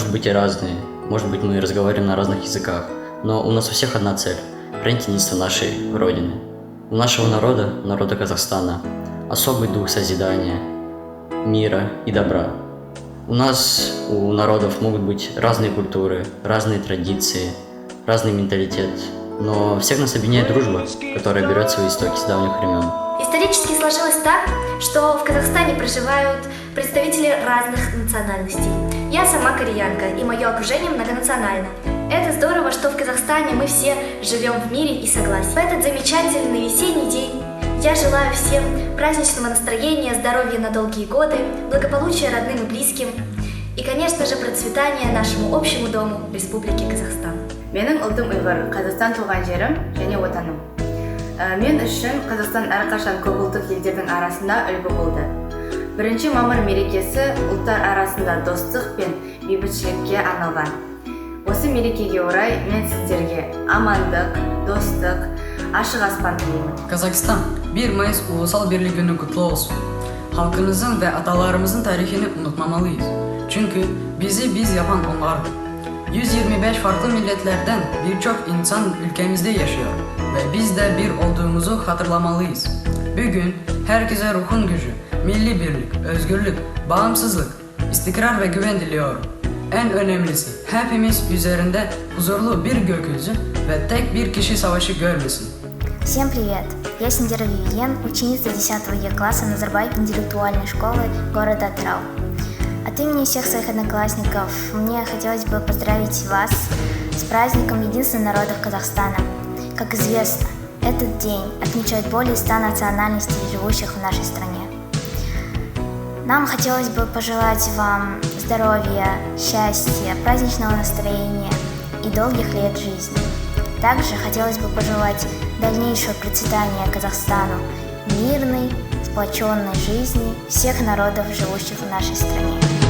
может быть, и разные. Может быть, мы разговариваем на разных языках. Но у нас у всех одна цель – хранить единство нашей Родины. У нашего народа, народа Казахстана, особый дух созидания, мира и добра. У нас, у народов могут быть разные культуры, разные традиции, разный менталитет. Но всех нас объединяет дружба, которая берет свои истоки с давних времен. Исторически сложилось так, что в Казахстане проживают представители разных национальностей. Я сама кореянка, и мое окружение многонационально. Это здорово, что в Казахстане мы все живем в мире и согласии. В этот замечательный весенний день я желаю всем праздничного настроения, здоровья на долгие годы, благополучия родным и близким и, конечно же, процветания нашему общему дому Республики Казахстан. Менің ұлтым ұйғыр, Қазақстан туған жерім және отаным. Мен үшін Қазақстан әрқашан көпұлттық елдердің арасында үлгі болды. 1 мамыр мерекесі ұлттар арасында достық пен бейбітшілікке арналған. Осы мерекеге орай мен сіздерге амандық, достық, ашық аспан тілеймін. Казахстан 1 Mayıs Ulusal Birlik Günü kutlu olsun. Halkımızın ve atalarımızın tarihini unutmamalıyız. Çünkü bizi biz yapan onlardı. 125 farklı milletlerden birçok insan ülkemizde yaşıyor ve biz de bir olduğumuzu hatırlamalıyız. Bugün herkese ruhun gücü, milli birlik, özgürlük, bağımsızlık, istikrar ve güven diliyorum. En önemlisi hepimiz üzerinde huzurlu bir gökyüzü ve tek bir kişi savaşı görmesin. Всем привет! Я Синдира Вивиен, ученица 10 Е-класса Назарбаев интеллектуальной школы города Атырау. От имени всех своих одноклассников мне хотелось бы поздравить вас с праздником единства народов Казахстана. Как известно, этот день отмечают более 100 национальностей, живущих в нашей стране. Нам хотелось бы пожелать вам здоровья, счастья, праздничного настроения и долгих лет жизни. Также хотелось бы пожелать дальнейшего процветания Казахстану, мирной, сплоченной жизни всех народов, живущих в нашей стране.